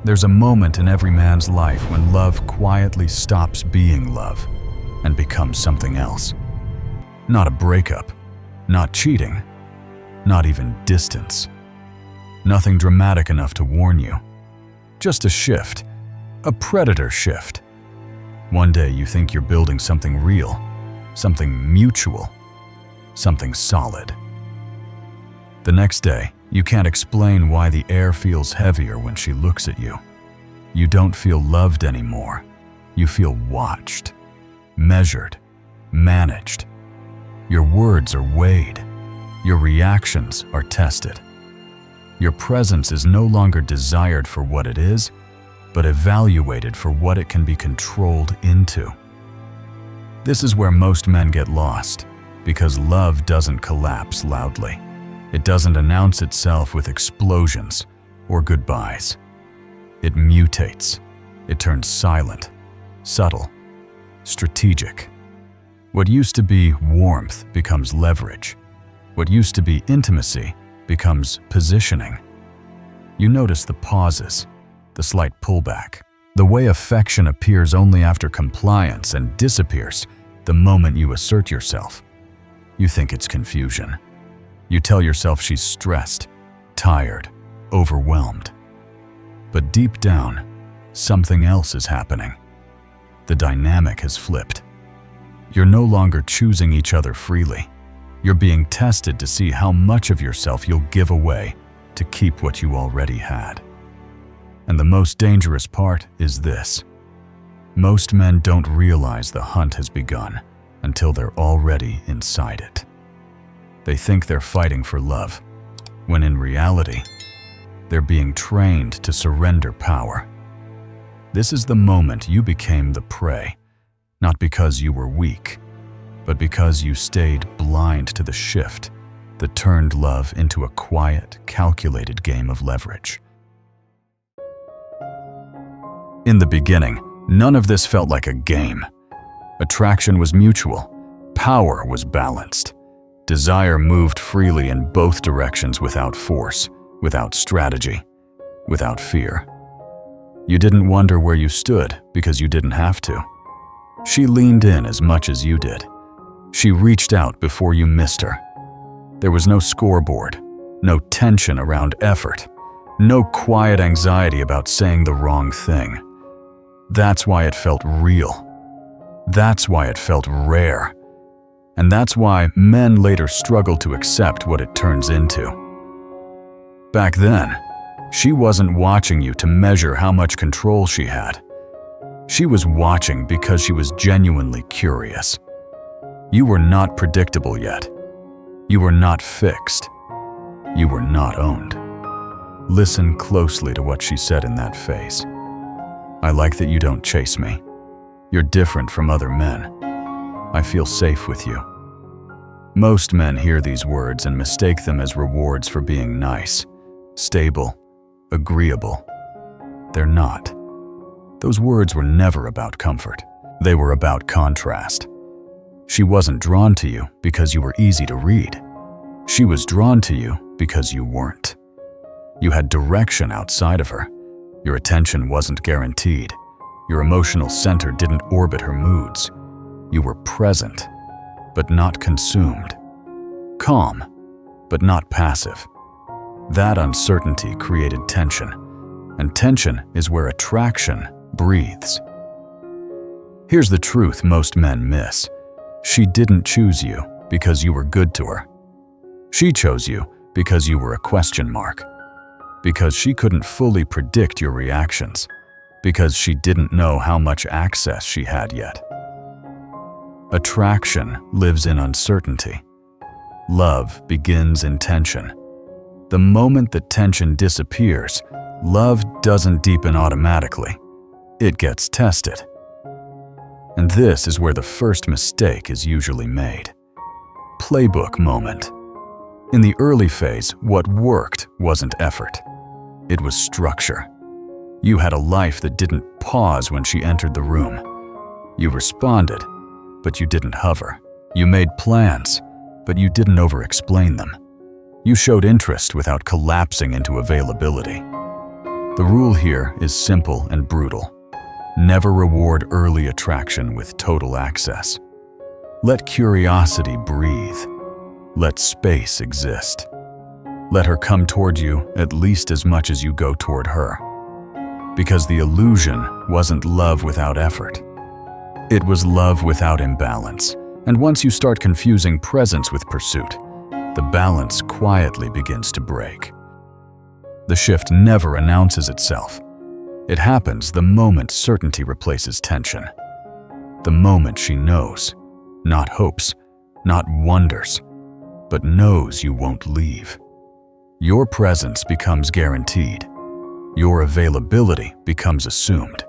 There's a moment in every man's life when love quietly stops being love and becomes something else. Not a breakup, not cheating, not even distance. Nothing dramatic enough to warn you. Just a shift, a predator shift. One day you think you're building something real, something mutual, something solid. The next day, you can't explain why the air feels heavier when she looks at you. You don't feel loved anymore. You feel watched, measured, managed. Your words are weighed. Your reactions are tested. Your presence is no longer desired for what it is, but evaluated for what it can be controlled into. This is where most men get lost, because love doesn't collapse loudly. It doesn't announce itself with explosions or goodbyes. It mutates. It turns silent, subtle, strategic. What used to be warmth becomes leverage. What used to be intimacy becomes positioning. You notice the pauses, the slight pullback, the way affection appears only after compliance and disappears the moment you assert yourself. You think it's confusion. You tell yourself she's stressed, tired, overwhelmed. But deep down, something else is happening. The dynamic has flipped. You're no longer choosing each other freely. You're being tested to see how much of yourself you'll give away to keep what you already had. And the most dangerous part is this. Most men don't realize the hunt has begun until they're already inside it. They think they're fighting for love, when in reality, they're being trained to surrender power. This is the moment you became the prey, not because you were weak, but because you stayed blind to the shift that turned love into a quiet, calculated game of leverage. In the beginning, none of this felt like a game. Attraction was mutual, power was balanced. Desire moved freely in both directions without force, without strategy, without fear. You didn't wonder where you stood because you didn't have to. She leaned in as much as you did. She reached out before you missed her. There was no scoreboard, no tension around effort, no quiet anxiety about saying the wrong thing. That's why it felt real. That's why it felt rare. And that's why men later struggle to accept what it turns into. Back then, she wasn't watching you to measure how much control she had. She was watching because she was genuinely curious. You were not predictable yet. You were not fixed. You were not owned. Listen closely to what she said in that face. I like that you don't chase me. You're different from other men. I feel safe with you. Most men hear these words and mistake them as rewards for being nice, stable, agreeable. They're not. Those words were never about comfort. They were about contrast. She wasn't drawn to you because you were easy to read. She was drawn to you because you weren't. You had direction outside of her. Your attention wasn't guaranteed. Your emotional center didn't orbit her moods. You were present, but not consumed. Calm, but not passive. That uncertainty created tension, and tension is where attraction breathes. Here's the truth most men miss. She didn't choose you because you were good to her. She chose you because you were a question mark. Because she couldn't fully predict your reactions. Because she didn't know how much access she had yet. Attraction lives in uncertainty. Love begins in tension. The moment that tension disappears, love doesn't deepen automatically. It gets tested. And this is where the first mistake is usually made. Playbook moment. In the early phase, what worked wasn't effort. It was structure. You had a life that didn't pause when she entered the room. You responded, but you didn't hover. You made plans, but you didn't over-explain them. You showed interest without collapsing into availability. The rule here is simple and brutal. Never reward early attraction with total access. Let curiosity breathe. Let space exist. Let her come toward you at least as much as you go toward her. Because the illusion wasn't love without effort. It was love without imbalance. And once you start confusing presence with pursuit, the balance quietly begins to break. The shift never announces itself. It happens the moment certainty replaces tension. The moment she knows, not hopes, not wonders, but knows you won't leave. Your presence becomes guaranteed. Your availability becomes assumed.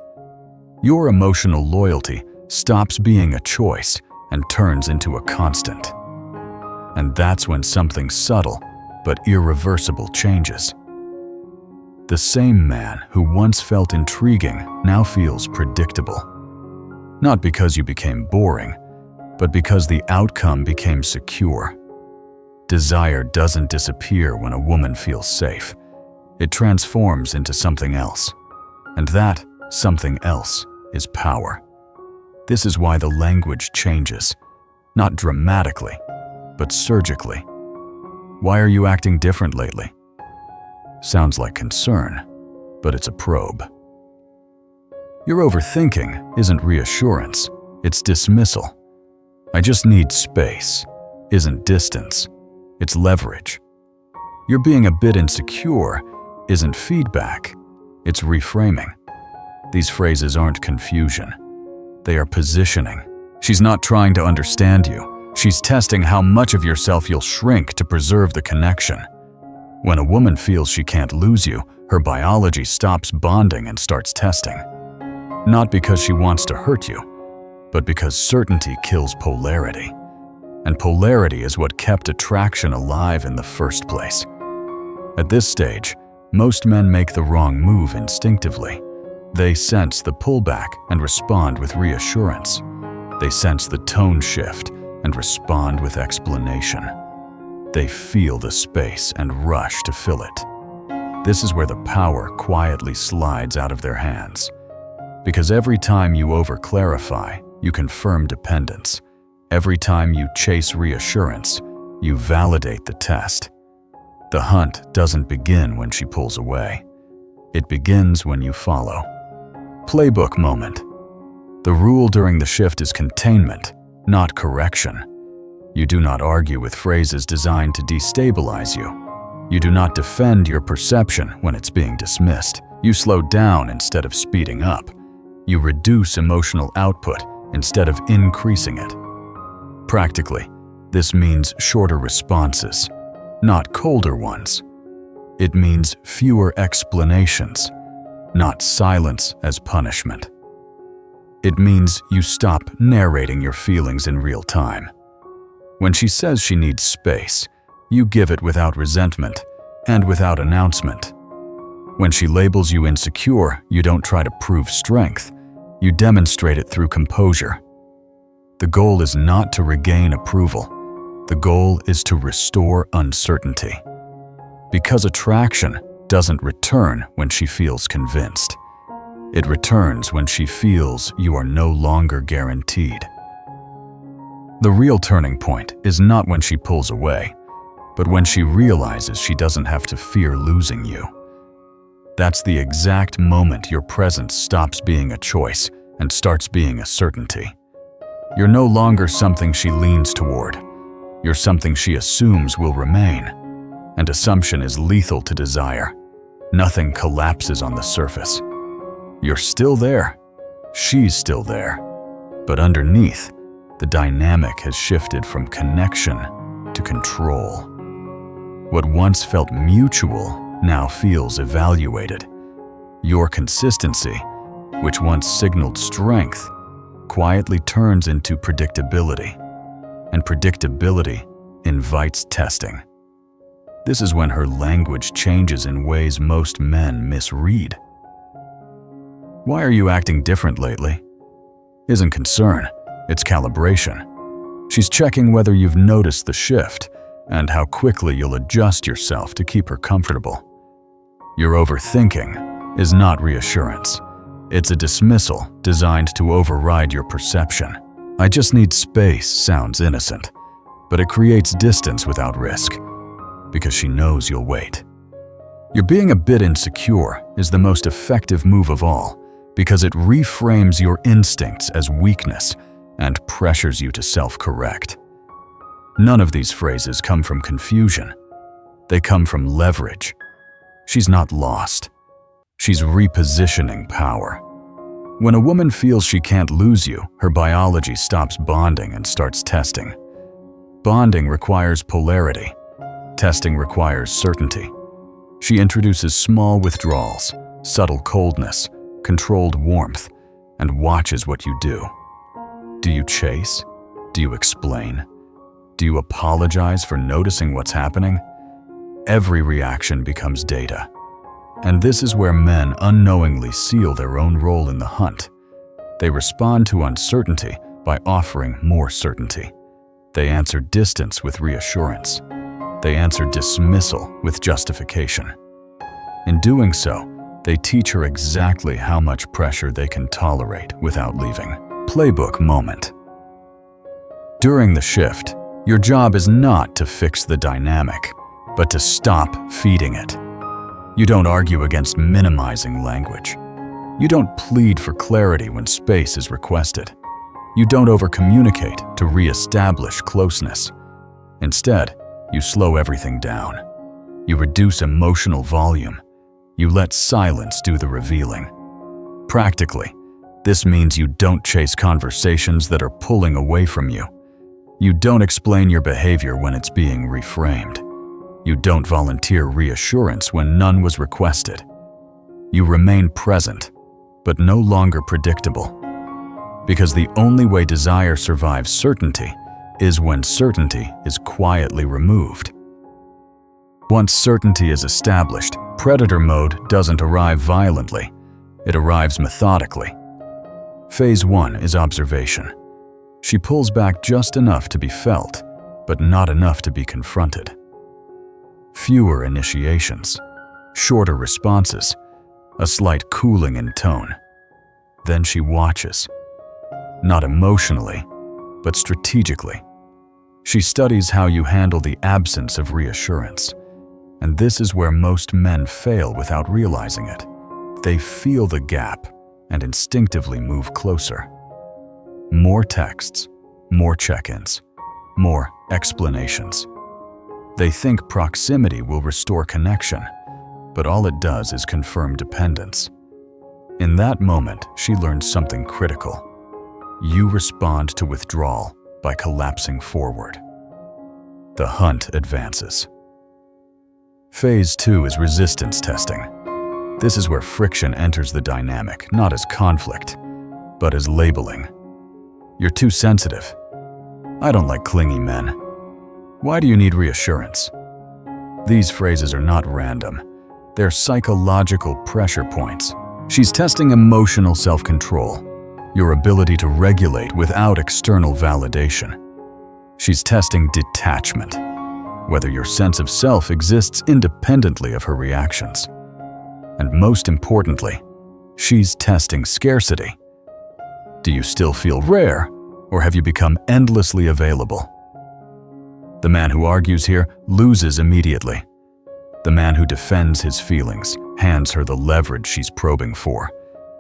Your emotional loyalty stops being a choice and turns into a constant. And that's when something subtle but irreversible changes. The same man who once felt intriguing now feels predictable. Not because you became boring, but because the outcome became secure. Desire doesn't disappear when a woman feels safe. It transforms into something else. And that something else is power. This is why the language changes, not dramatically, but surgically. Why are you acting different lately? Sounds like concern, but it's a probe. Your overthinking isn't reassurance, it's dismissal. I just need space, isn't distance, it's leverage. You're being a bit insecure isn't feedback, it's reframing. These phrases aren't confusion, they are positioning. She's not trying to understand you, she's testing how much of yourself you'll shrink to preserve the connection. When a woman feels she can't lose you, her biology stops bonding and starts testing. Not because she wants to hurt you, but because certainty kills polarity. And polarity is what kept attraction alive in the first place. At this stage, most men make the wrong move instinctively. They sense the pullback and respond with reassurance. They sense the tone shift and respond with explanation. They feel the space and rush to fill it. This is where the power quietly slides out of their hands. Because every time you over-clarify, you confirm dependence. Every time you chase reassurance, you validate the test. The hunt doesn't begin when she pulls away. It begins when you follow. Playbook moment. The rule during the shift is containment, not correction. You do not argue with phrases designed to destabilize you. You do not defend your perception when it's being dismissed. You slow down instead of speeding up. You reduce emotional output instead of increasing it. Practically, this means shorter responses, not colder ones. It means fewer explanations, not silence as punishment. It means you stop narrating your feelings in real time. When she says she needs space, you give it without resentment and without announcement. When she labels you insecure, you don't try to prove strength. You demonstrate it through composure. The goal is not to regain approval. The goal is to restore uncertainty. Because attraction doesn't return when she feels convinced. It returns when she feels you are no longer guaranteed. The real turning point is not when she pulls away, but when she realizes she doesn't have to fear losing you. That's the exact moment your presence stops being a choice and starts being a certainty. You're no longer something she leans toward. You're something she assumes will remain. And assumption is lethal to desire. Nothing collapses on the surface. You're still there. She's still there. But underneath, the dynamic has shifted from connection to control. What once felt mutual now feels evaluated. Your consistency, which once signaled strength, quietly turns into predictability. And predictability invites testing. This is when her language changes in ways most men misread. Why are you acting different lately? Isn't concern, it's calibration. She's checking whether you've noticed the shift and how quickly you'll adjust yourself to keep her comfortable. You're overthinking, is not reassurance. It's a dismissal designed to override your perception. "I just need space" sounds innocent, but it creates distance without risk, because she knows you'll wait. Your being a bit insecure is the most effective move of all, because it reframes your instincts as weakness and pressures you to self-correct. None of these phrases come from confusion. They come from leverage. She's not lost. She's repositioning power. When a woman feels she can't lose you, her biology stops bonding and starts testing. Bonding requires polarity. Testing requires certainty. She introduces small withdrawals, subtle coldness, controlled warmth, and watches what you do. Do you chase? Do you explain? Do you apologize for noticing what's happening? Every reaction becomes data. And this is where men unknowingly seal their own role in the hunt. They respond to uncertainty by offering more certainty. They answer distance with reassurance. They answer dismissal with justification. In doing so, they teach her exactly how much pressure they can tolerate without leaving. Playbook moment. During the shift, your job is not to fix the dynamic, but to stop feeding it. You don't argue against minimizing language. You don't plead for clarity when space is requested. You don't overcommunicate to reestablish closeness. Instead, you slow everything down. You reduce emotional volume. You let silence do the revealing. Practically, this means you don't chase conversations that are pulling away from you. You don't explain your behavior when it's being reframed. You don't volunteer reassurance when none was requested. You remain present, but no longer predictable. Because the only way desire survives certainty is when certainty is quietly removed. Once certainty is established, predator mode doesn't arrive violently. It arrives methodically. Phase 1 is observation. She pulls back just enough to be felt, but not enough to be confronted. Fewer initiations, shorter responses, a slight cooling in tone. Then she watches. Not emotionally, but strategically. She studies how you handle the absence of reassurance. And this is where most men fail without realizing it. They feel the gap and instinctively move closer. More texts, more check-ins, more explanations. They think proximity will restore connection, but all it does is confirm dependence. In that moment, she learns something critical. You respond to withdrawal by collapsing forward. The hunt advances. Phase 2 is resistance testing. This is where friction enters the dynamic, not as conflict, but as labeling. You're too sensitive. I don't like clingy men. Why do you need reassurance? These phrases are not random. They're psychological pressure points. She's testing emotional self-control, your ability to regulate without external validation. She's testing detachment, whether your sense of self exists independently of her reactions. And most importantly, she's testing scarcity. Do you still feel rare, or have you become endlessly available? The man who argues here loses immediately. The man who defends his feelings hands her the leverage she's probing for,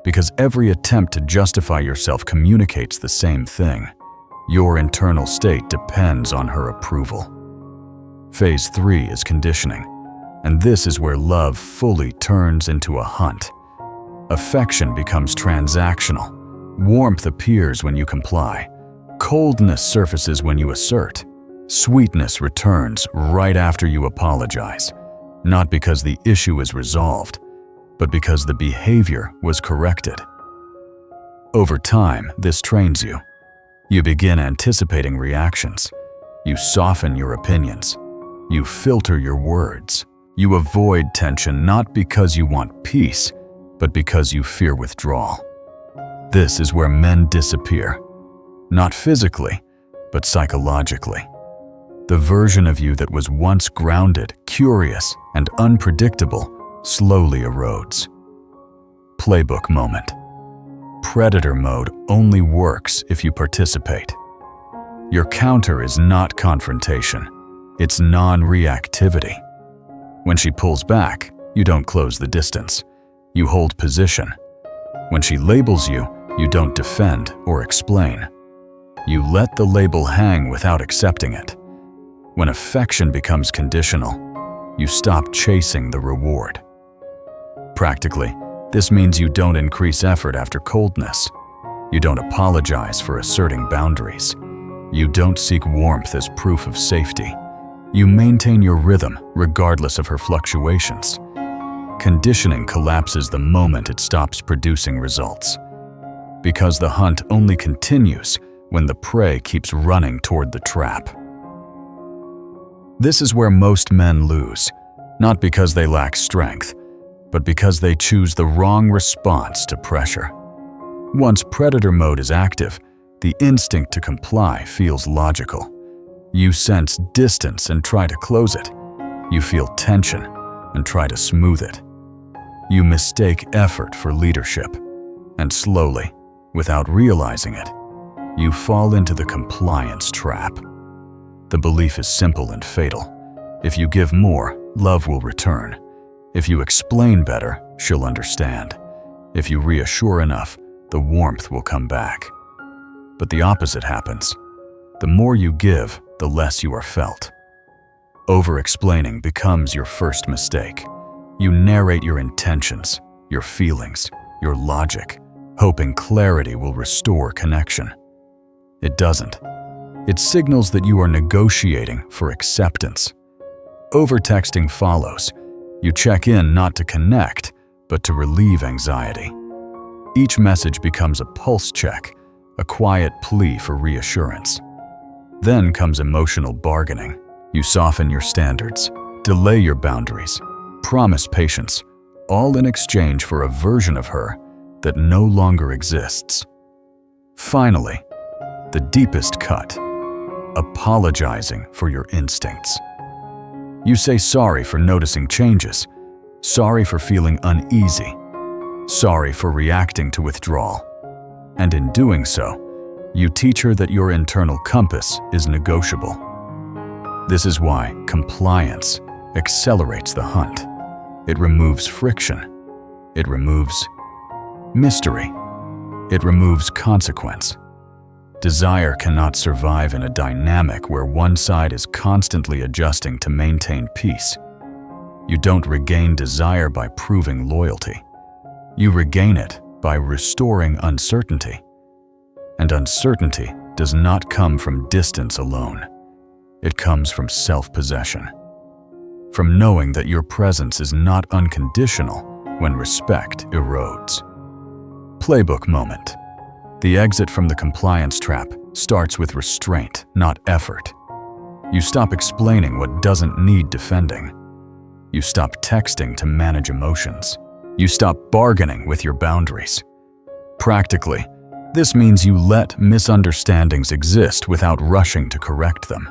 because every attempt to justify yourself communicates the same thing. Your internal state depends on her approval. Phase 3 is conditioning, and this is where love fully turns into a hunt. Affection becomes transactional. Warmth appears when you comply. Coldness surfaces when you assert. Sweetness returns right after you apologize, not because the issue is resolved, but because the behavior was corrected. Over time, this trains you. You begin anticipating reactions. You soften your opinions. You filter your words. You avoid tension not because you want peace, but because you fear withdrawal. This is where men disappear. Not physically, but psychologically. The version of you that was once grounded, curious, and unpredictable slowly erodes. Playbook moment. Predator mode only works if you participate. Your counter is not confrontation, it's non-reactivity. When she pulls back, you don't close the distance. You hold position. When she labels you, you don't defend or explain. You let the label hang without accepting it. When affection becomes conditional, you stop chasing the reward. Practically, this means you don't increase effort after coldness. You don't apologize for asserting boundaries. You don't seek warmth as proof of safety. You maintain your rhythm regardless of her fluctuations. Conditioning collapses the moment it stops producing results. Because the hunt only continues when the prey keeps running toward the trap. This is where most men lose, not because they lack strength, but because they choose the wrong response to pressure. Once predator mode is active, the instinct to comply feels logical. You sense distance and try to close it. You feel tension and try to smooth it. You mistake effort for leadership, and slowly, without realizing it, you fall into the compliance trap. The belief is simple and fatal. If you give more, love will return. If you explain better, she'll understand. If you reassure enough, the warmth will come back. But the opposite happens. The more you give, the less you are felt. Over-explaining becomes your first mistake. You narrate your intentions, your feelings, your logic, hoping clarity will restore connection. It doesn't. It signals that you are negotiating for acceptance. Over-texting follows. You check in not to connect, but to relieve anxiety. Each message becomes a pulse check, a quiet plea for reassurance. Then comes emotional bargaining. You soften your standards, delay your boundaries, promise patience, all in exchange for a version of her that no longer exists. Finally, the deepest cut, apologizing for your instincts. You say sorry for noticing changes, sorry for feeling uneasy, sorry for reacting to withdrawal. And in doing so, you teach her that your internal compass is negotiable. This is why compliance accelerates the hunt. It removes friction. It removes mystery. It removes consequence. Desire cannot survive in a dynamic where one side is constantly adjusting to maintain peace. You don't regain desire by proving loyalty. You regain it by restoring uncertainty. And uncertainty does not come from distance alone. It comes from self-possession. From knowing that your presence is not unconditional when respect erodes. Playbook moment. The exit from the compliance trap starts with restraint, not effort. You stop explaining what doesn't need defending. You stop texting to manage emotions. You stop bargaining with your boundaries. Practically, this means you let misunderstandings exist without rushing to correct them.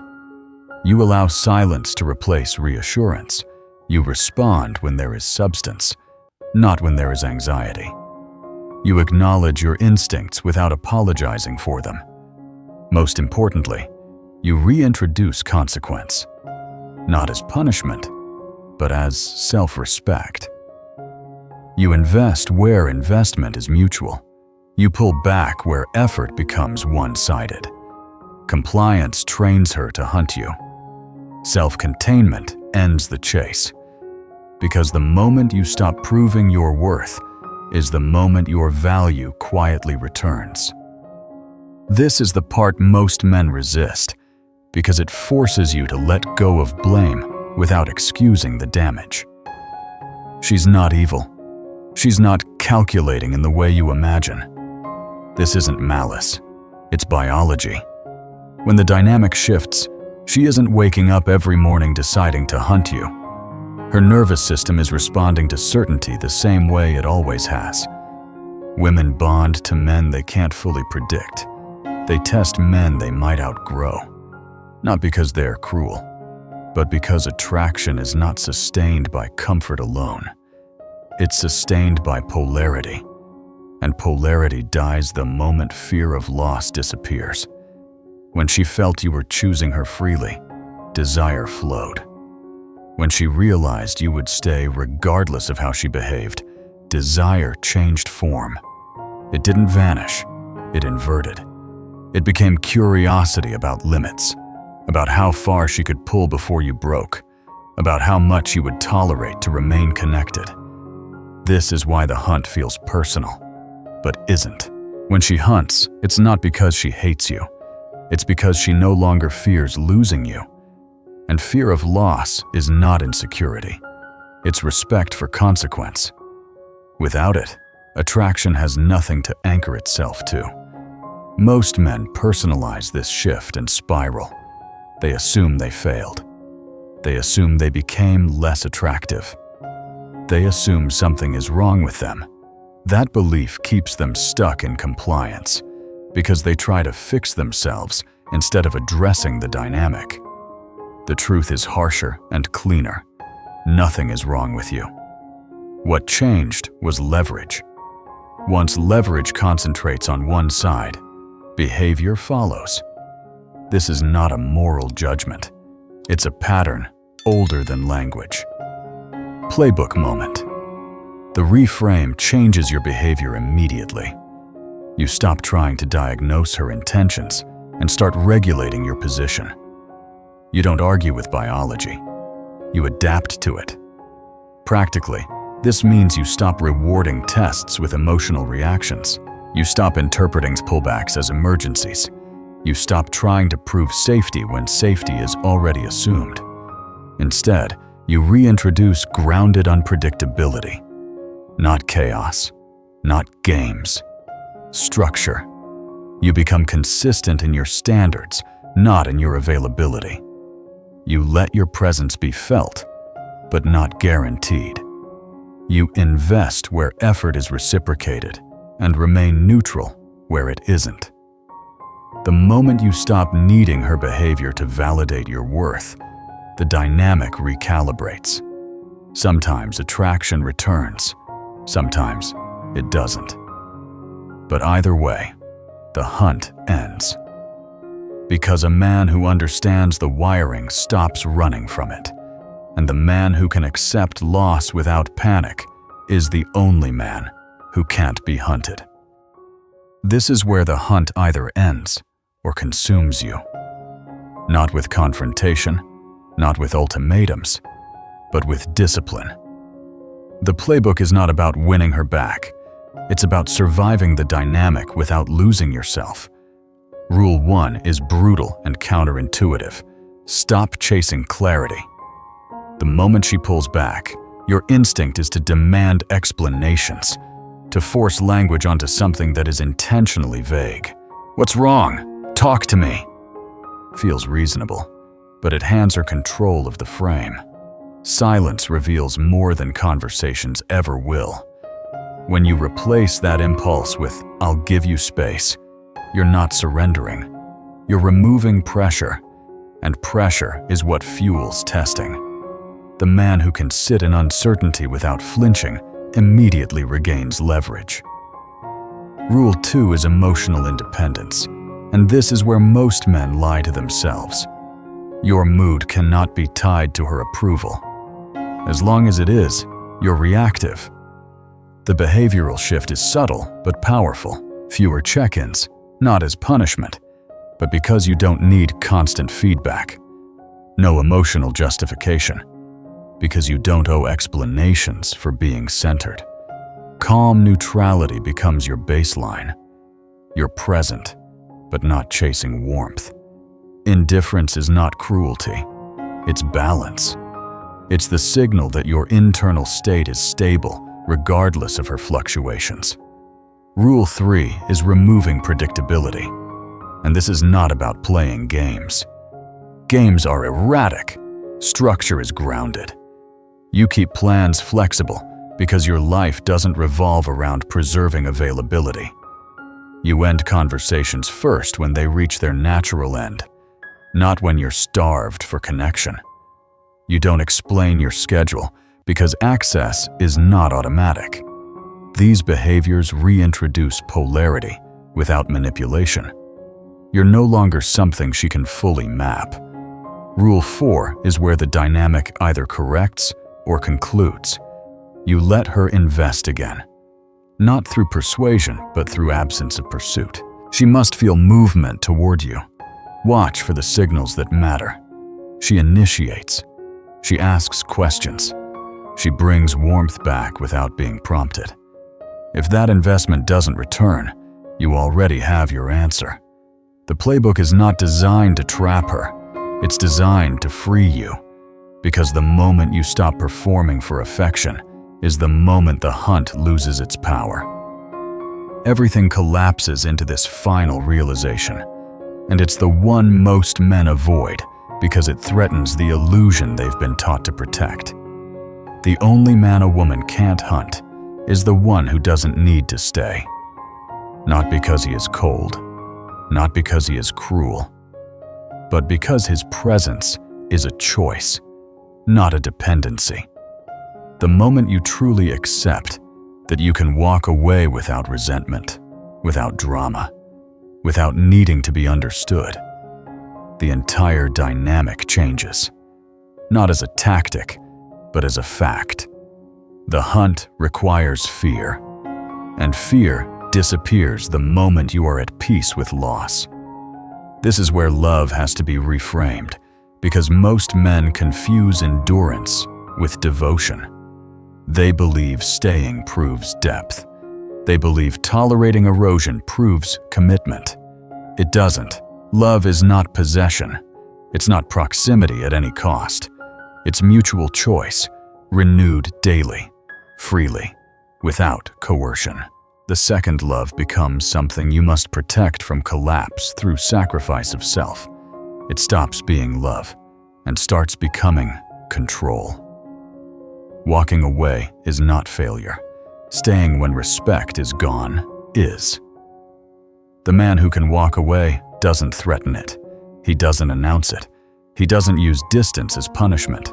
You allow silence to replace reassurance. You respond when there is substance, not when there is anxiety. You acknowledge your instincts without apologizing for them. Most importantly, you reintroduce consequence, not as punishment, but as self-respect. You invest where investment is mutual. You pull back where effort becomes one-sided. Compliance trains her to hunt you. Self-containment ends the chase. Because the moment you stop proving your worth is the moment your value quietly returns. This is the part most men resist, because it forces you to let go of blame without excusing the damage. She's not evil. She's not calculating in the way you imagine. This isn't malice. It's biology. When the dynamic shifts, she isn't waking up every morning deciding to hunt you. Her nervous system is responding to certainty the same way it always has. Women bond to men they can't fully predict. They test men they might outgrow. Not because they're cruel, but because attraction is not sustained by comfort alone. It's sustained by polarity, and polarity dies the moment fear of loss disappears. When she felt you were choosing her freely, desire flowed. When she realized you would stay regardless of how she behaved, desire changed form. It didn't vanish, it inverted. It became curiosity about limits, about how far she could pull before you broke, about how much you would tolerate to remain connected. This is why the hunt feels personal, but isn't. When she hunts, it's not because she hates you. It's because she no longer fears losing you. And fear of loss is not insecurity. It's respect for consequence. Without it, attraction has nothing to anchor itself to. Most men personalize this shift and spiral. They assume they failed. They assume they became less attractive. They assume something is wrong with them. That belief keeps them stuck in compliance because they try to fix themselves instead of addressing the dynamic. The truth is harsher and cleaner. Nothing is wrong with you. What changed was leverage. Once leverage concentrates on one side, behavior follows. This is not a moral judgment. It's a pattern older than language. Playbook moment. The reframe changes your behavior immediately. You stop trying to diagnose her intentions and start regulating your position. You don't argue with biology. You adapt to it. Practically, this means you stop rewarding tests with emotional reactions. You stop interpreting pullbacks as emergencies. You stop trying to prove safety when safety is already assumed. Instead, you reintroduce grounded unpredictability. Not chaos, not games. Structure. You become consistent in your standards, not in your availability. You let your presence be felt, but not guaranteed. You invest where effort is reciprocated and remain neutral where it isn't. The moment you stop needing her behavior to validate your worth, the dynamic recalibrates. Sometimes attraction returns, sometimes it doesn't. But either way, the hunt ends. Because a man who understands the wiring stops running from it, and the man who can accept loss without panic is the only man who can't be hunted. This is where the hunt either ends or consumes you. Not with confrontation, not with ultimatums, but with discipline. The playbook is not about winning her back. It's about surviving the dynamic without losing yourself. Rule 1 is brutal and counterintuitive. Stop chasing clarity. The moment she pulls back, your instinct is to demand explanations, to force language onto something that is intentionally vague. What's wrong? Talk to me. Feels reasonable, but it hands her control of the frame. Silence reveals more than conversations ever will. When you replace that impulse with, "I'll give you space," you're not surrendering. You're removing pressure, and pressure is what fuels testing. The man who can sit in uncertainty without flinching immediately regains leverage. Rule 2 is emotional independence, and this is where most men lie to themselves. Your mood cannot be tied to her approval. As long as it is, you're reactive. The behavioral shift is subtle but powerful. Fewer check-ins, not as punishment, but because you don't need constant feedback. No emotional justification, because you don't owe explanations for being centered. Calm neutrality becomes your baseline. You're present, but not chasing warmth. Indifference is not cruelty, it's balance. It's the signal that your internal state is stable, regardless of her fluctuations. Rule 3 is removing predictability. And this is not about playing games. Games are erratic. Structure is grounded. You keep plans flexible because your life doesn't revolve around preserving availability. You end conversations first when they reach their natural end, not when you're starved for connection. You don't explain your schedule Because access is not automatic. These behaviors reintroduce polarity without manipulation. You're no longer something she can fully map. Rule 4 is where the dynamic either corrects or concludes. You let her invest again. Not through persuasion, but through absence of pursuit. She must feel movement toward you. Watch for the signals that matter. She initiates. She asks questions. She brings warmth back without being prompted. If that investment doesn't return, you already have your answer. The playbook is not designed to trap her. It's designed to free you. Because the moment you stop performing for affection is the moment the hunt loses its power. Everything collapses into this final realization, and it's the one most men avoid because it threatens the illusion they've been taught to protect. The only man a woman can't hunt is the one who doesn't need to stay. Not because he is cold, not because he is cruel, but because his presence is a choice, not a dependency. The moment you truly accept that you can walk away without resentment, without drama, without needing to be understood, the entire dynamic changes. Not as a tactic, but as a fact. The hunt requires fear, and fear disappears the moment you are at peace with loss. This is where love has to be reframed, because most men confuse endurance with devotion. They believe staying proves depth. They believe tolerating erosion proves commitment. It doesn't. Love is not possession. It's not proximity at any cost. It's mutual choice, renewed daily, freely, without coercion. The second love becomes something you must protect from collapse through sacrifice of self. It stops being love and starts becoming control. Walking away is not failure. Staying when respect is gone is. The man who can walk away doesn't threaten it. He doesn't announce it. He doesn't use distance as punishment.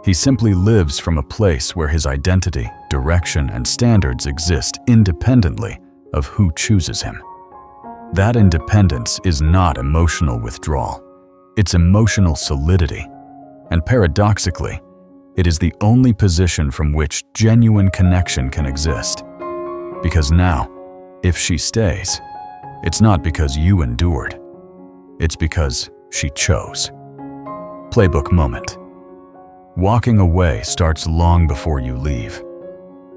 He simply lives from a place where his identity, direction, and standards exist independently of who chooses him. That independence is not emotional withdrawal. It's emotional solidity. And paradoxically, it is the only position from which genuine connection can exist. Because now, if she stays, it's not because you endured. It's because she chose. Playbook moment. Walking away starts long before you leave.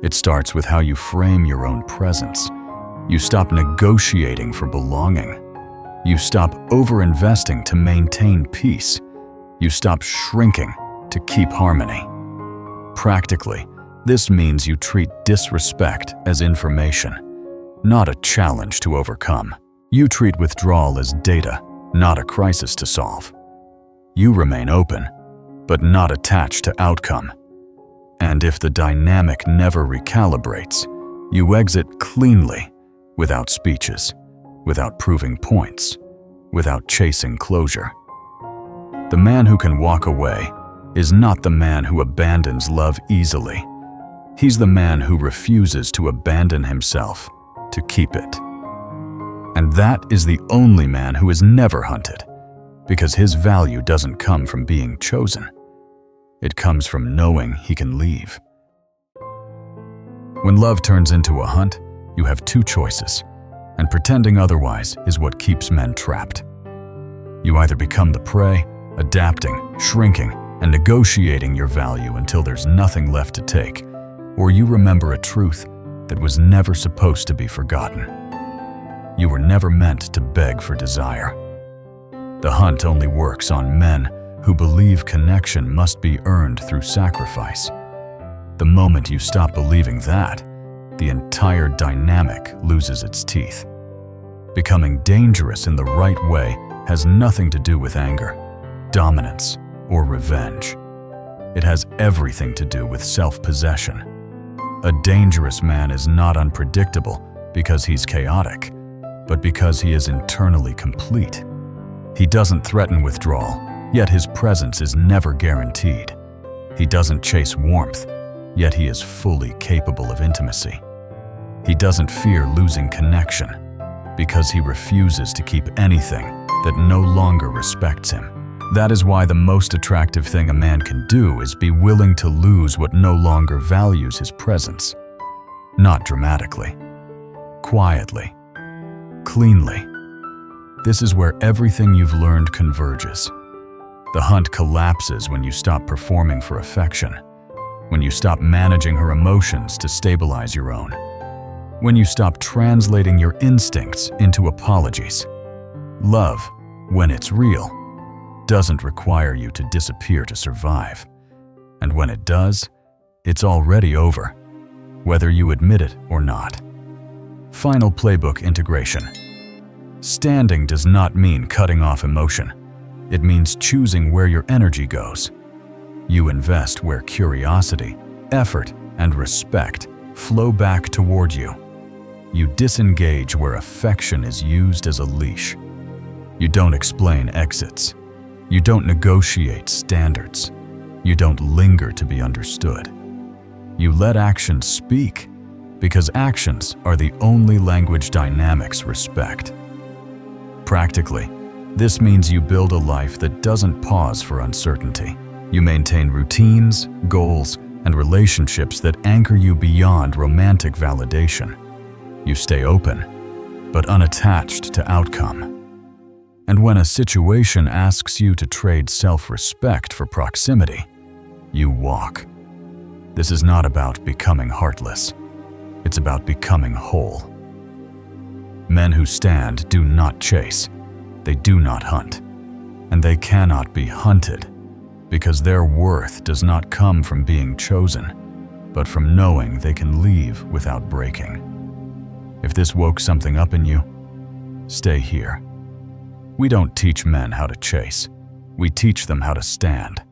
It starts with how you frame your own presence. You stop negotiating for belonging. You stop over-investing to maintain peace. You stop shrinking to keep harmony. Practically, this means you treat disrespect as information, not a challenge to overcome. You treat withdrawal as data, not a crisis to solve. You remain open, but not attached to outcome. And if the dynamic never recalibrates, you exit cleanly, without speeches, without proving points, without chasing closure. The man who can walk away is not the man who abandons love easily. He's the man who refuses to abandon himself to keep it. And that is the only man who is never hunted, because his value doesn't come from being chosen. It comes from knowing he can leave. When love turns into a hunt, you have two choices, and pretending otherwise is what keeps men trapped. You either become the prey, adapting, shrinking, and negotiating your value until there's nothing left to take, or you remember a truth that was never supposed to be forgotten. You were never meant to beg for desire. The hunt only works on men who believe connection must be earned through sacrifice. The moment you stop believing that, the entire dynamic loses its teeth. Becoming dangerous in the right way has nothing to do with anger, dominance, or revenge. It has everything to do with self-possession. A dangerous man is not unpredictable because he's chaotic, but because he is internally complete. He doesn't threaten withdrawal, yet his presence is never guaranteed. He doesn't chase warmth, yet he is fully capable of intimacy. He doesn't fear losing connection because he refuses to keep anything that no longer respects him. That is why the most attractive thing a man can do is be willing to lose what no longer values his presence. Not dramatically, quietly, cleanly. This is where everything you've learned converges. The hunt collapses when you stop performing for affection, when you stop managing her emotions to stabilize your own, when you stop translating your instincts into apologies. Love, when it's real, doesn't require you to disappear to survive. And when it does, it's already over, whether you admit it or not. Final playbook integration. Standing does not mean cutting off emotion. It means choosing where your energy goes. You invest where curiosity, effort, and respect flow back toward you. You disengage where affection is used as a leash. You don't explain exits. You don't negotiate standards. You don't linger to be understood. You let actions speak, because actions are the only language dynamics respect. Practically, this means you build a life that doesn't pause for uncertainty. You maintain routines, goals, and relationships that anchor you beyond romantic validation. You stay open, but unattached to outcome. And when a situation asks you to trade self-respect for proximity, you walk. This is not about becoming heartless. It's about becoming whole. Men who stand do not chase. They do not hunt. And they cannot be hunted because their worth does not come from being chosen, but from knowing they can leave without breaking. If this woke something up in you, stay here. We don't teach men how to chase. We teach them how to stand.